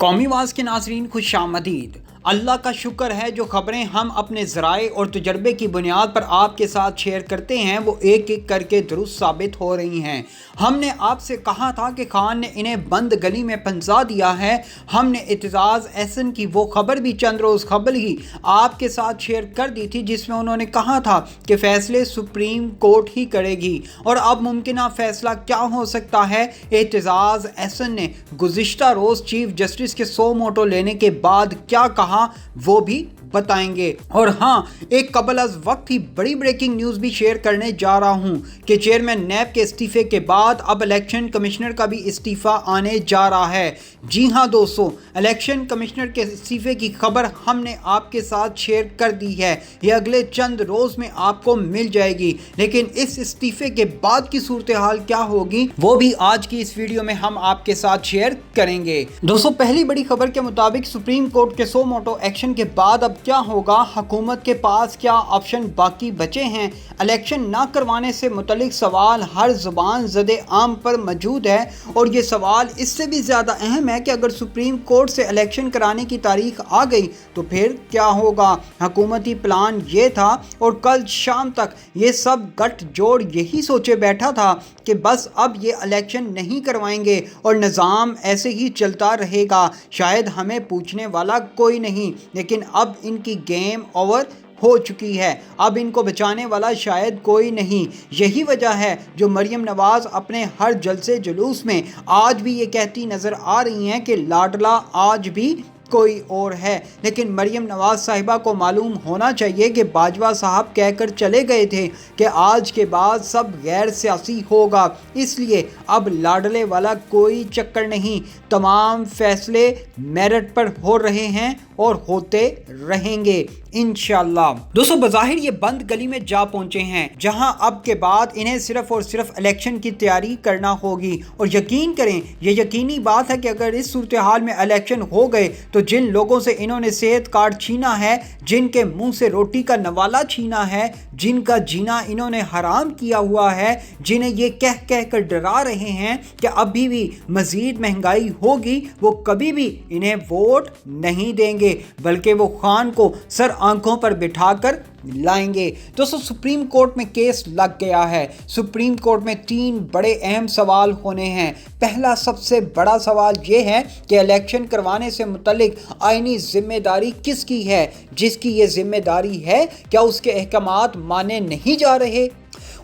قومی आवाज़ के नाज़रीन खुश आमदीद। अल्लाह का शुक्र है जो ख़बरें हम अपने ज़राए और तजर्बे की बुनियाद पर आपके साथ शेयर करते हैं वो एक एक करके दुरुस्त साबित हो रही हैं। हमने आपसे कहा था कि खान ने इन्हें बंद गली में फंसा दिया है। हमने एतजाज़ एहसन की वो खबर भी चंद रोज़ कबल ही आपके साथ शेयर कर दी थी जिसमें उन्होंने कहा था कि फ़ैसले सुप्रीम कोर्ट ही करेगी और अब मुमकिन फ़ैसला क्या हो सकता है। एतजाज़ एहसन ने गुज़िश्ता रोज़ चीफ जस्टिस के 100 मोटो लेने के बाद क्या कहा वो भी बताएंगे। और हाँ, एक कबल अज वक्त ही बड़ी ब्रेकिंग न्यूज़ भी शेयर करने जा रहा हूँ कि चेयरमैन नैब के इस्तीफे के बाद अब इलेक्शन कमिश्नर का भी इस्तीफ़ा आने जा रहा है। जी हाँ दोस्तों, इलेक्शन कमिश्नर के इस्तीफे की खबर हमने आपके साथ शेयर कर दी है। ये अगले चंद रोज़ में आपको मिल जाएगी, लेकिन इस इस्तीफे के बाद की सूरत हाल क्या होगी वो भी आज की इस वीडियो में हम आपके साथ शेयर करेंगे। दोस्तों, पहली बड़ी खबर के मुताबिक सुप्रीम कोर्ट के 100 मोटो एक्शन के बाद अब क्या होगा, हुकूमत के पास क्या ऑप्शन बाकी बचे हैं। इलेक्शन ना करवाने से मुतल्लिक सवाल हर ज़ुबान ज़दे आम पर मौजूद है और ये सवाल इससे भी ज़्यादा अहम है कि अगर सुप्रीम कोर्ट से इलेक्शन कराने की तारीख आ गई तो फिर क्या होगा। हुकूमती प्लान ये था और कल शाम तक ये सब गठजोड़ यही सोचे बैठा था कि बस अब ये इलेक्शन नहीं करवाएंगे और निज़ाम ऐसे ही चलता रहेगा, शायद हमें पूछने वाला कोई नहीं। लेकिन अब इनकी गेम ओवर हो चुकी है, अब इनको बचाने वाला शायद कोई नहीं। यही वजह है जो मरियम नवाज़ अपने हर जलसे जुलूस में आज भी ये कहती नज़र आ रही हैं कि लाडला आज भी कोई और है। लेकिन मरियम नवाज़ साहिबा को मालूम होना चाहिए कि बाजवा साहब कहकर चले गए थे कि आज के बाद सब गैर सियासी होगा, इसलिए अब लाडले वाला कोई चक्कर नहीं। तमाम फैसले मेरिट पर हो रहे हैं और होते रहेंगे इंशाल्लाह। दोस्तों, बज़ाहिर ये बंद गली में जा पहुंचे हैं जहां अब के बाद इन्हें सिर्फ और सिर्फ इलेक्शन की तैयारी करना होगी। और यकीन करें, ये यकीनी बात है कि अगर इस सूरत हाल में इलेक्शन हो गए तो जिन लोगों से इन्होंने सेहत कार्ड छीना है, जिनके मुंह से रोटी का नवाला छीना है, जिनका जीना इन्होंने हराम किया हुआ है, जिन्हें ये कह कह कर डरा रहे हैं कि अभी भी मज़ीद महंगाई होगी, वो कभी भी इन्हें वोट नहीं देंगे, बल्कि वो खान को सर आंखों पर बिठाकर लाएंगे। दोस्तों, सुप्रीम कोर्ट में केस लग गया है। सुप्रीम कोर्ट में 3 बड़े अहम सवाल होने हैं। पहला सबसे बड़ा सवाल ये है कि इलेक्शन करवाने से मुतल्लिक आईनी जिम्मेदारी किसकी है। जिसकी ये जिम्मेदारी है, क्या उसके अहकामात माने नहीं जा रहे,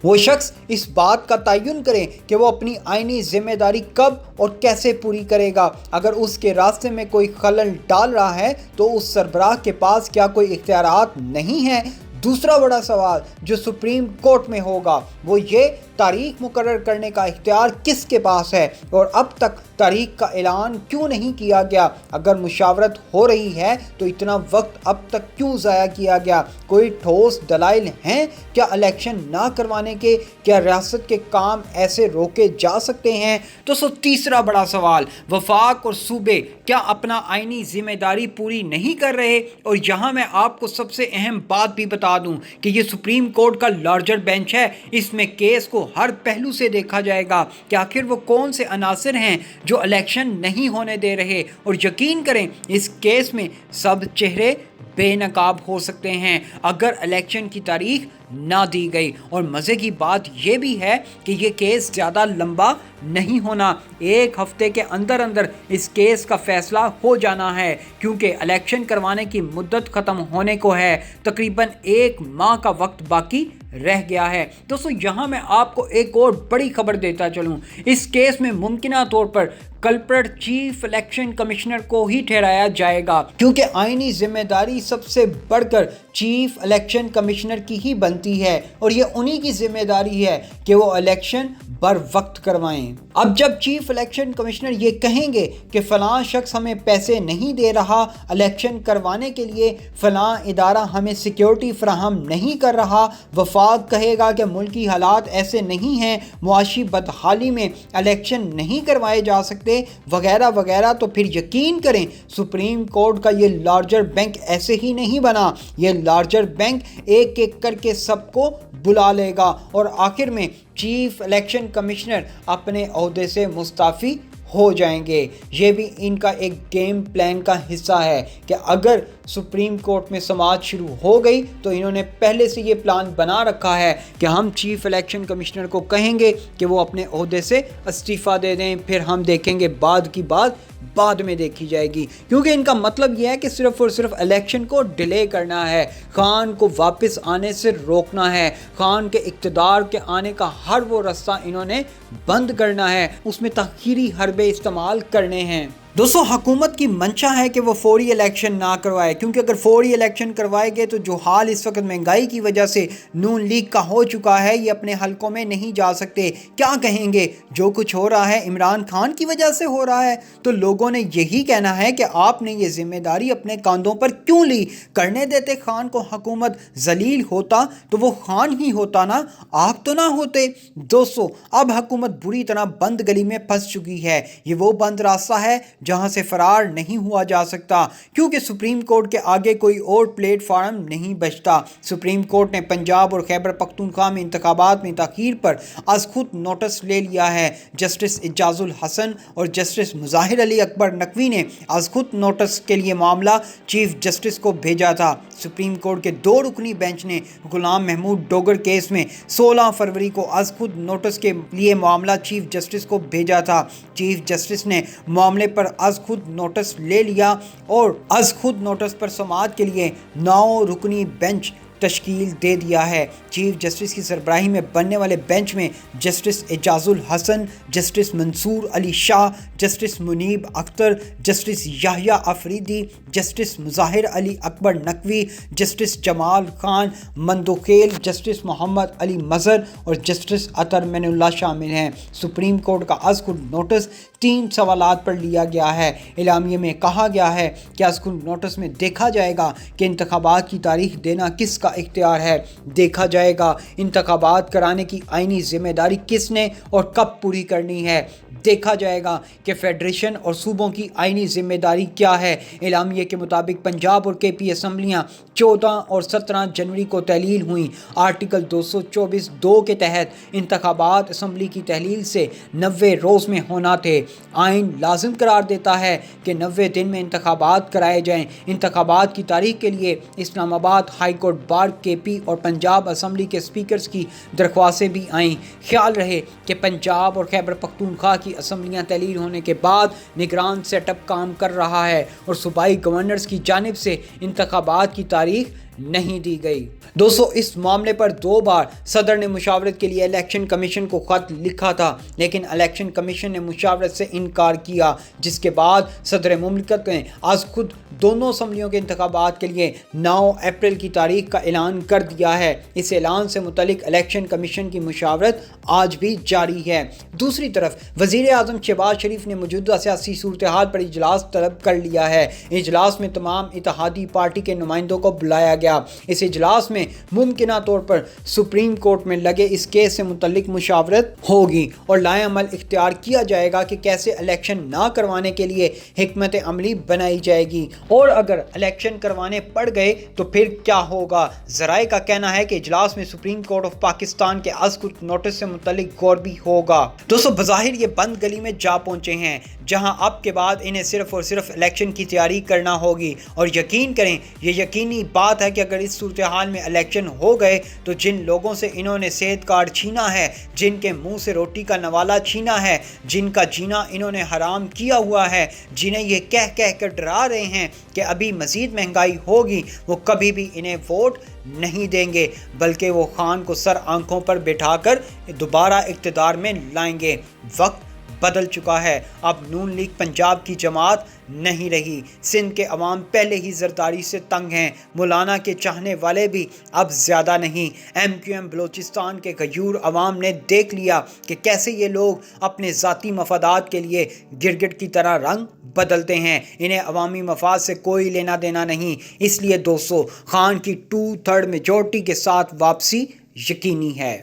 वो शख्स इस बात का तयन करे कि वो अपनी आईनी जिम्मेदारी कब और कैसे पूरी करेगा। अगर उसके रास्ते में कोई खलल डाल रहा है तो उस सरबराह के पास क्या कोई इख्तियारात नहीं है। दूसरा बड़ा सवाल जो सुप्रीम कोर्ट में होगा वो ये तारीख मुकर्रर करने का इख्तियार किसके पास है और अब तक तारीख का ऐलान क्यों नहीं किया गया। अगर मुशावरत हो रही है तो इतना वक्त अब तक क्यों ज़ाया किया गया। कोई ठोस दलाइल हैं क्या इलेक्शन ना करवाने के। क्या रियासत के काम ऐसे रोके जा सकते हैं। तो तीसरा बड़ा सवाल, वफाक और सूबे क्या अपना आईनी जिम्मेदारी पूरी नहीं कर रहे। और यहाँ मैं आपको सबसे अहम बात भी बता दूं कि ये सुप्रीम कोर्ट का लार्जर बेंच है, इसमें केस को हर पहलू से देखा जाएगा कि आखिर वो कौन से अनासर हैं जो इलेक्शन नहीं होने दे रहे। और यकीन करें, इस केस में सब चेहरे बेनकाब हो सकते हैं अगर इलेक्शन की तारीख ना दी गई। और मज़े की बात यह भी है कि ये केस ज़्यादा लंबा नहीं होना, 1 हफ्ते के अंदर अंदर इस केस का फैसला हो जाना है, क्योंकि इलेक्शन करवाने की मुद्दत ख़त्म होने को है। तकरीबन 1 माह का वक्त बाकी रह गया है। दोस्तों, यहाँ मैं आपको एक और बड़ी खबर देता चलूँ। इस केस में मुमकिना तौर पर कल्प्रेट चीफ इलेक्शन कमिश्नर को ही ठहराया जाएगा, क्योंकि आईनी जिम्मेदारी सबसे बढ़कर चीफ इलेक्शन कमिश्नर की ही बनती है और ये उन्हीं की जिम्मेदारी है कि वो इलेक्शन बर वक्त करवाएं। अब जब चीफ इलेक्शन कमिश्नर ये कहेंगे कि फ़लाँ शख्स हमें पैसे नहीं दे रहा इलेक्शन करवाने के लिए, फ़लाँ इदारा हमें सिक्योरिटी फराहम नहीं कर रहा, वफाक कहेगा कि मुल्की हालात ऐसे नहीं हैं, मुआशी बदहाली में इलेक्शन नहीं करवाए जा सकते वगैरह वगैरह, तो फिर यकीन करें सुप्रीम कोर्ट का ये लार्जर बैंक ऐसे ही नहीं बना। ये लार्जर बैंक एक एक करके सबको बुला लेगा और आखिर में चीफ इलेक्शन कमिश्नर अपने ओहदे से मुस्ताफ़ी ہو جائیں گے۔ یہ بھی ان کا ایک گیم پلان کا حصہ ہے کہ اگر سپریم کورٹ میں سماعت شروع ہو گئی تو انہوں نے پہلے سے یہ پلان بنا رکھا ہے کہ ہم چیف الیکشن کمشنر کو کہیں گے کہ وہ اپنے عہدے سے استعفیٰ دے دیں، پھر ہم دیکھیں گے بعد کی بات بعد میں دیکھی جائے گی، کیونکہ ان کا مطلب یہ ہے کہ صرف اور صرف الیکشن کو ڈیلے کرنا ہے، خان کو واپس آنے سے روکنا ہے، خان کے اقتدار کے آنے کا ہر وہ رستہ انہوں نے بند کرنا ہے، اس میں تاخیری حربے استعمال کرنے ہیں۔ دوستو، حکومت کی منشا ہے کہ وہ فوری الیکشن نہ کروائے، کیونکہ اگر فوری الیکشن کروائے گے تو جو حال اس وقت مہنگائی کی وجہ سے نون لیگ کا ہو چکا ہے، یہ اپنے حلقوں میں نہیں جا سکتے۔ کیا کہیں گے؟ جو کچھ ہو رہا ہے عمران خان کی وجہ سے ہو رہا ہے، تو لوگوں نے یہی کہنا ہے کہ آپ نے یہ ذمہ داری اپنے کاندھوں پر کیوں لی؟ کرنے دیتے خان کو حکومت، ذلیل ہوتا تو وہ خان ہی ہوتا نا، آپ تو نہ ہوتے۔ دوستو، اب حکومت بری طرح بند گلی میں پھنس چکی ہے۔ یہ وہ بند راستہ ہے جہاں سے فرار نہیں ہوا جا سکتا، کیونکہ سپریم کورٹ کے آگے کوئی اور پلیٹ فارم نہیں بچتا۔ سپریم کورٹ نے پنجاب اور خیبر پختونخوا میں انتخابات میں تاخیر پر از خود نوٹس لے لیا ہے۔ جسٹس اعجاز الحسن اور جسٹس مظاہر علی اکبر نقوی نے از خود نوٹس کے لیے معاملہ چیف جسٹس کو بھیجا تھا۔ سپریم کورٹ کے 2 رکنی بینچ نے غلام محمود ڈوگر کیس میں 16 فروری کو از خود نوٹس کے لیے معاملہ چیف جسٹس کو بھیجا تھا۔ چیف جسٹس نے معاملے پر از خود نوٹس لے لیا اور از خود نوٹس پر سماعت کے لیے 9 رکنی بینچ تشکیل دے دیا ہے۔ چیف جسٹس کی سربراہی میں بننے والے بینچ میں جسٹس اعجاز الحسن، جسٹس منصور علی شاہ، جسٹس منیب اختر، جسٹس یحییٰ آفریدی، جسٹس مظاہر علی اکبر نقوی، جسٹس جمال خان مندوخیل، جسٹس محمد علی مظہر اور جسٹس اطہر معین اللہ شامل ہیں۔ سپریم کورٹ کا از خود نوٹس 3 سوالات پر لیا گیا ہے۔ اعلامیے میں کہا گیا ہے کہ از خود نوٹس میں دیکھا جائے گا کہ انتخابات کی تاریخ دینا کس کا اختیار ہے، دیکھا جائے گا انتخابات کرانے کی آئینی ذمہ داری کس نے اور کب پوری کرنی ہے، دیکھا جائے گا کہ فیڈریشن اور صوبوں کی آئینی ذمہ داری کیا ہے۔ اعلامیے کے مطابق پنجاب اور کے پی اسمبلیاں 14 اور 17 جنوری کو تحلیل ہوئیں۔ آرٹیکل 224(2) کے تحت انتخابات اسمبلی کی تحلیل سے 90 روز میں ہونا تھے۔ آئین لازم قرار دیتا ہے کہ 90 دن میں انتخابات کرائے جائیں۔ انتخابات کی تاریخ کے لیے اسلام آباد ہائی کورٹ بار، کے پی اور پنجاب اسمبلی کے اسپیکرز کی درخواستیں بھی آئیں۔ خیال رہے کہ پنجاب اور خیبر پختونخوا کی اسمبلیاں تحلیل ہونے کے بعد نگران سیٹ اپ کام کر رہا ہے اور صوبائی گورنرز کی جانب سے انتخابات کی تاریخ نہیں دی گئی۔ دوستو، اس معاملے پر 2 بار صدر نے مشاورت کے لیے الیکشن کمیشن کو خط لکھا تھا، لیکن الیکشن کمیشن نے مشاورت سے انکار کیا، جس کے بعد صدر مملکت نے آج خود دونوں اسمبلیوں کے انتخابات کے لیے 9 اپریل کی تاریخ کا اعلان کر دیا ہے۔ اس اعلان سے متعلق الیکشن کمیشن کی مشاورت آج بھی جاری ہے۔ دوسری طرف وزیر اعظم شہباز شریف نے موجودہ سیاسی صورتحال پر اجلاس طلب کر لیا ہے۔ اجلاس میں تمام اتحادی پارٹی کے نمائندوں کو بلایا گیا۔ اس اجلاس میں ممکنہ طور پر سپریم کورٹ میں لگے اس کیس سے متعلق مشاورت ہوگی اور لائحہ عمل اختیار کیا جائے گا کہ کیسے الیکشن نہ کروانے کے لیے حکمت عملی بنائی جائے گی، اور اگر الیکشن کروانے پڑ گئے تو پھر کیا ہوگا۔ ذرائع کا کہنا ہے کہ اجلاس میں سپریم کورٹ آف پاکستان کے از خود نوٹس سے متعلق غور بھی ہوگا۔ دوستو، بظاہر یہ بند گلی میں جا پہنچے ہیں، جہاں اب کے بعد انہیں صرف اور صرف الیکشن کی تیاری کرنا ہوگی، اور یقین کریں یہ یقینی بات ہے کہ اگر اس صورتحال میں الیکشن ہو گئے تو جن لوگوں سے انہوں نے صحت کارڈ چھینا ہے، جن کے منہ سے روٹی کا نوالہ چھینا ہے، جن کا جینا انہوں نے حرام کیا ہوا ہے، جنہیں یہ کہہ کہہ کر ڈرا رہے ہیں کہ ابھی مزید مہنگائی ہوگی، وہ کبھی بھی انہیں ووٹ نہیں دیں گے، بلکہ وہ خان کو سر آنکھوں پر بٹھا کر دوبارہ اقتدار میں لائیں گے۔ وقت بدل چکا ہے، اب نون لیگ پنجاب کی جماعت نہیں رہی۔ سندھ کے عوام پہلے ہی زرداری سے تنگ ہیں، مولانا کے چاہنے والے بھی اب زیادہ نہیں۔ ایم کیو ایم بلوچستان کے غیور عوام نے دیکھ لیا کہ کیسے یہ لوگ اپنے ذاتی مفادات کے لیے گرگٹ کی طرح رنگ بدلتے ہیں، انہیں عوامی مفاد سے کوئی لینا دینا نہیں۔ اس لیے دوستو، خان کی 2/3 میجورٹی کے ساتھ واپسی یقینی ہے۔